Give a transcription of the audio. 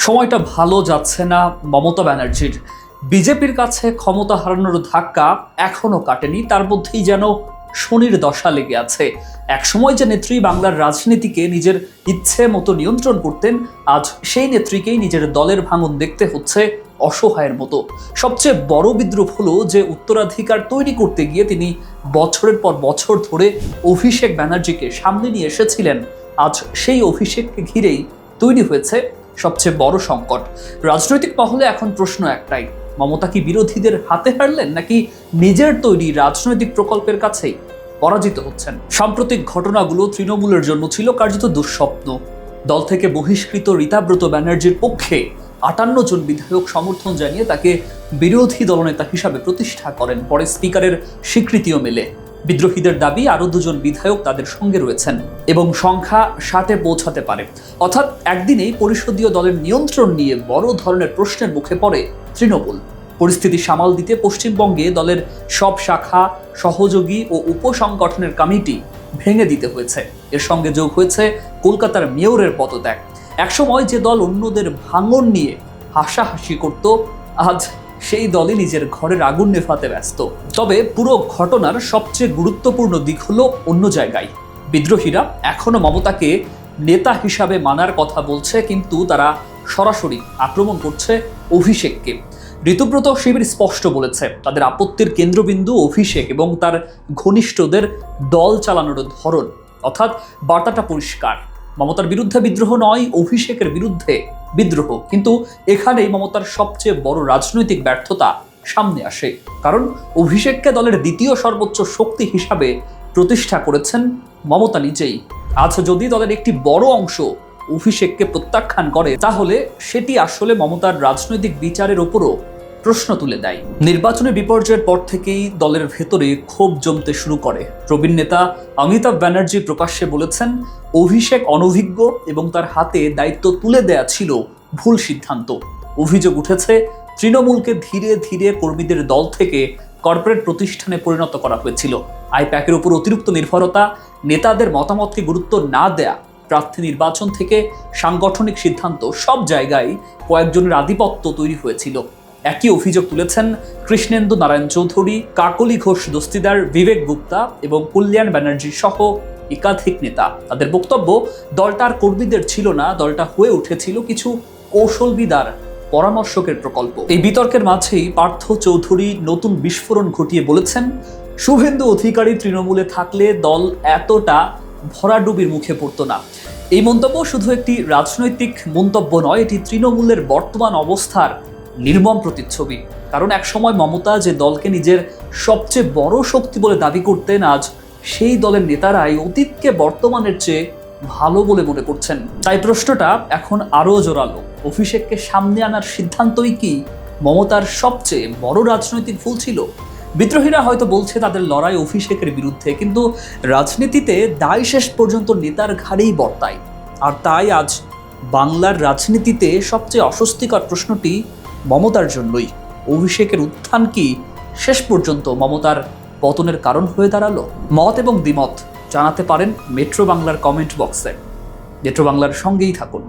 সময়টা ভালো যাচ্ছে না মমতা ব্যানার্জির। বিজেপির কাছে ক্ষমতা হারানোর ধাক্কা এখনো কাটেনি, তার মধ্যেই যেন শনির দশা লেগে আছে। একসময় যে নেত্রী বাংলার রাজনীতিকে নিজের ইচ্ছে মতো নিয়ন্ত্রণ করতেন, আজ সেই নেত্রীকেই নিজের দলের ভাঙন দেখতে হচ্ছে অসহায়ের মতো। সবচেয়ে বড় বিদ্রূপ হলো যে উত্তরাধিকার তৈরি করতে গিয়ে তিনি বছরের পর বছর ধরে অভিষেক ব্যানার্জিকে সামনে নিয়ে এসেছিলেন। আজ সেই অভিষেককে ঘিরেই তৈরি হয়েছে সবচেয়ে বড় সংকট। রাজনৈতিক মহলে এখন প্রশ্ন একটাই, মমতা কি বিরোধীদের হাতে হারলেন, নাকি নিজের তৈরি রাজনৈতিক প্রকল্পের কাছেই পরাজিত হচ্ছেন? সাম্প্রতিক ঘটনাগুলো তৃণমূলের জন্য ছিল কার্যত দুঃস্বপ্ন। দল থেকে বহিষ্কৃত রীতাব্রত ব্যানার্জির পক্ষে ৫৮ জন বিধায়ক সমর্থন জানিয়ে তাকে বিরোধী দলনেতা হিসাবে প্রতিষ্ঠা করেন। পরে স্পিকারের স্বীকৃতিও মেলে। বিদ্রোহীদের দাবি আরও ২ জন বিধায়ক তাদের সঙ্গে রয়েছেন এবং সংখ্যা ৬০-এ পৌঁছাতে পারে। অর্থাৎ একদিনেই পরিষদীয় দলের নিয়ন্ত্রণ নিয়ে বড় ধরনের প্রশ্নের মুখে পড়ে তৃণমূল। পরিস্থিতি সামাল দিতে পশ্চিমবঙ্গে দলের সব শাখা, সহযোগী ও উপসংগঠনের কমিটি ভেঙে দিতে হয়েছে। এর সঙ্গে যোগ হয়েছে কলকাতার মেয়রের পদত্যাগ। একসময় যে দল অন্যদের ভাঙন নিয়ে হাসাহাসি করত, আজ সেই দলই নিজের ঘরের আগুন নেভাতে ব্যস্ত। তবে পুরো ঘটনার সবচেয়ে গুরুত্বপূর্ণ দিক হলো অন্য জায়গায়। বিদ্রোহীরা এখনো মমতাকে নেতা হিসাবে মানার কথা বলছে, কিন্তু তারা সরাসরি আক্রমণ করছে অভিষেককে। ঋতুব্রত শিবির স্পষ্ট বলেছে, তাদের আপত্তির কেন্দ্রবিন্দু অভিষেক এবং তার ঘনিষ্ঠদের দল চালানোর ধরন। অর্থাৎ বার্তাটা পরিষ্কার, মমতার বিরুদ্ধে বিদ্রোহ নয়, অভিষেকের বিরুদ্ধে বিদ্রোহ। কিন্তু এখানেই মমতার সবচেয়ে বড় রাজনৈতিক ব্যর্থতা সামনে আসে, কারণ অভিষেককে দলের দ্বিতীয় সর্বোচ্চ শক্তি হিসাবে প্রতিষ্ঠা করেছেন মমতা নিজেই। আজ যদি দলের একটি বড় অংশ অভিষেককে প্রত্যাখ্যান করে, তাহলে সেটি আসলে মমতার রাজনৈতিক বিচারের ওপরও প্রশ্ন তুলে দেয়। নির্বাচনের বিপর্যয়ের পর থেকেই দলের ভেতরে ক্ষোভ জমতে শুরু করে। প্রবীণ নেতা অমিতাভ ব্যানার্জি প্রকাশ্যে বলেছেন, অভিষেক অনভিজ্ঞ এবং তার হাতে দায়িত্ব তুলে দেয়া ছিল ভুল সিদ্ধান্ত। অভিযোগ উঠেছে, তৃণমূলকে ধীরে ধীরে কর্মীদের দল থেকে কর্পোরেট প্রতিষ্ঠানে পরিণত করা হয়েছিল। আইপ্যাকের উপর অতিরিক্ত নির্ভরতা, নেতাদের মতামতকে গুরুত্ব না দেয়া, প্রার্থী নির্বাচন থেকে সাংগঠনিক সিদ্ধান্ত, সব জায়গায় কয়েকজনের আধিপত্য তৈরি হয়েছিল। একই অভিযোগ তুলেছেন কৃষ্ণেন্দু নারায়ণ চৌধুরী, কাকলি ঘোষ দস্তিদার, বিবেক গুপ্তা এবং কল্যাণ ব্যানার্জি সহ একাধিক নেতা। তাদের বক্তব্য, দলটার কর্মীদের ছিল না, দলটা হয়ে উঠেছিল কিছু কৌশলবিদার পরামর্শকের প্রকল্প। এই বিতর্কের মাঝেই পার্থ চৌধুরী নতুন বিস্ফোরণ ঘটিয়ে বলেছেন, শুভেন্দু অধিকারী তৃণমূলে থাকলে দল এতটা ভরাডুবির মুখে পড়তো না। এই মন্তব্য শুধু একটি রাজনৈতিক মন্তব্য নয়, এটি তৃণমূলের বর্তমান অবস্থার নির্মম প্রতিচ্ছবি। কারণ একসময় মমতা যে দলকে নিজের সবচেয়ে বড় শক্তি বলে দাবি করতেন, আজ সেই দলের নেতারাই অতীতকে বর্তমানের চেয়ে ভালো বলে মনে করছেন। তাই প্রশ্নটা এখন আরও জোরালো, অভিষেককে সামনে আনার সিদ্ধান্তই কি মমতার সবচেয়ে বড় রাজনৈতিক ভুল ছিল? বিদ্রোহীরা হয়তো বলছে তাদের লড়াই অভিষেকের বিরুদ্ধে, কিন্তু রাজনীতিতে দায় শেষ পর্যন্ত নেতার ঘাড়েই বর্তায়। আর তাই আজ বাংলার রাজনীতিতে সবচেয়ে অস্বস্তিকর প্রশ্নটি মমতার জন্যই। অভিষেকের উত্থান কি শেষ পর্যন্ত মমতার পতনের কারণ হয়ে দাঁড়ালো? মত এবং দ্বিমত জানাতে পারেন মেট্রো বাংলার কমেন্ট বক্সে। মেট্রো বাংলার সঙ্গেই থাকুন।